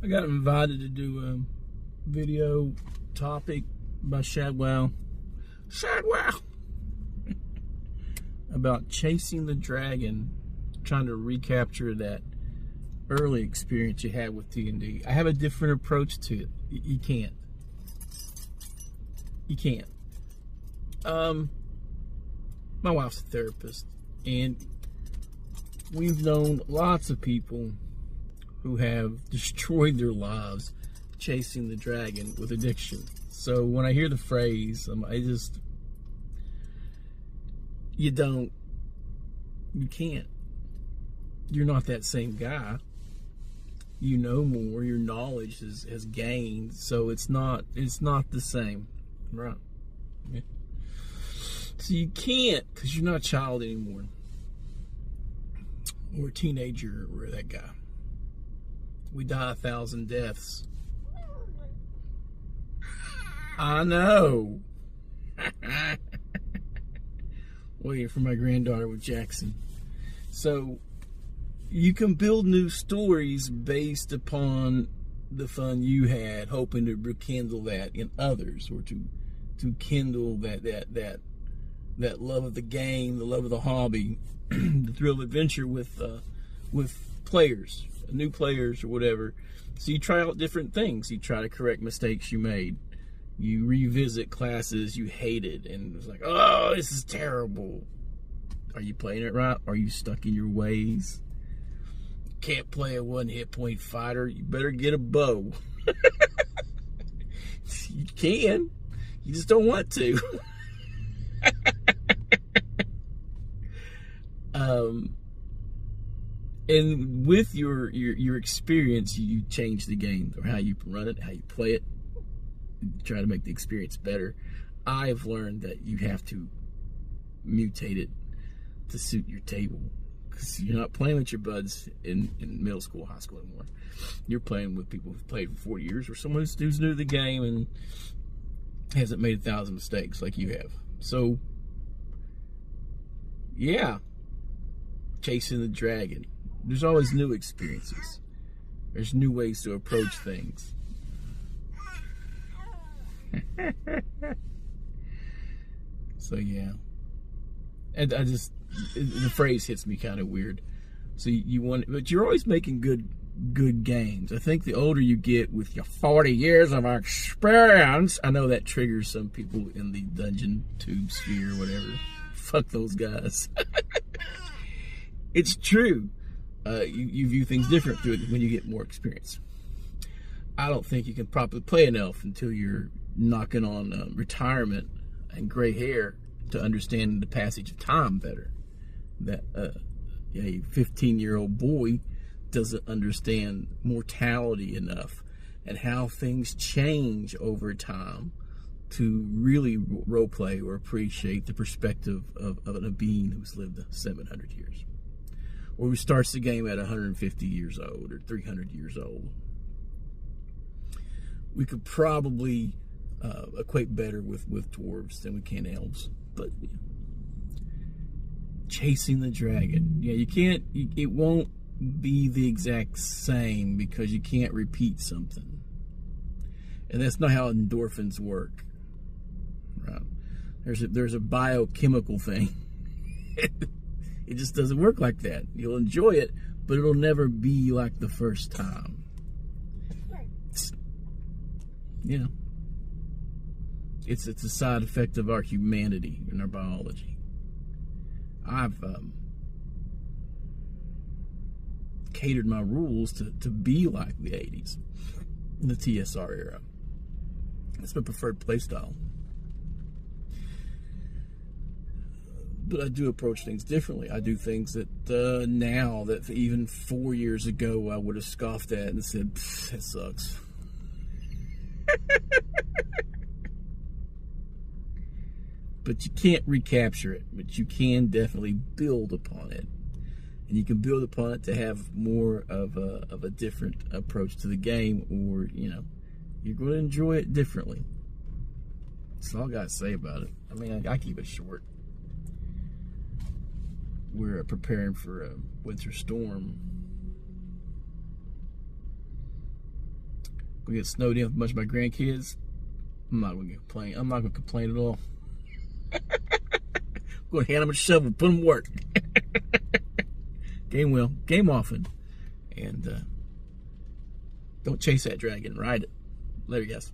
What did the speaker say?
I got invited to do a video topic by Shadwell about chasing the dragon, trying to recapture that early experience you had with D&D. I have a different approach to it. You can't. My wife's a therapist, and we've known lots of people who have destroyed their lives chasing the dragon with addiction. So when I hear the phrase, you can't. You're not that same guy. You know more. Your knowledge has gained, so it's not the same, right? Yeah. So you can't, because you're not a child anymore, or a teenager, or that guy. We die 1,000 deaths. I know. Waiting for my granddaughter with Jackson. So you can build new stories based upon the fun you had, hoping to rekindle that in others, or to kindle that love of the game, the love of the hobby, the thrill of adventure with players, new players or whatever. So you try out different things. You try to correct mistakes you made. You revisit classes you hated and it's like, oh, this is terrible. Are you playing it right? Are you stuck in your ways? Can't play a 1 hit point fighter. You better get a bow. You can. You just don't want to. And with your experience, you change the game, or how you run it, how you play it. You try to make the experience better. I've learned that you have to mutate it to suit your table, because you're not playing with your buds in middle school, high school anymore. You're playing with people who've played for 40 years, or someone who's new to the game and hasn't made 1,000 mistakes like you have. So, yeah, chasing the dragon. There's always new experiences. There's new ways to approach things. So yeah, and the phrase hits me kind of weird. So you want, but you're always making good games. I think the older you get, with your 40 years of experience, I know that triggers some people in the dungeon tube sphere or whatever. Fuck those guys. It's true. You view things different through it when you get more experience. I don't think you can properly play an elf until you're knocking on retirement and gray hair to understand the passage of time better. That a 15-year-old boy doesn't understand mortality enough and how things change over time to really role play or appreciate the perspective of a being who's lived 700 years. Or who starts the game at 150 years old or 300 years old. We could probably equate better with dwarves than we can elves. But chasing the dragon. Yeah, you can't, it won't be the exact same because you can't repeat something. And that's not how endorphins work. Right? There's a biochemical thing. It just doesn't work like that. You'll enjoy it, but it'll never be like the first time. Yeah. It's a side effect of our humanity and our biology. I've catered my rules to be like the 80s, in the TSR era. That's my preferred playstyle. But I do approach things differently. I do things that now that even 4 years ago I would have scoffed at and said, that sucks. But you can't recapture it, but you can definitely build upon it. And you can build upon it to have more of a different approach to the game, or, you're going to enjoy it differently. That's all I got to say about it. I mean, I keep it short. We're preparing for a winter storm. We get snowed in with a bunch of my grandkids. I'm not gonna complain. I'm not gonna complain at all. I'm gonna hand them a shovel, put them to work. Game well, game often, and don't chase that dragon. Ride it. Later, guys.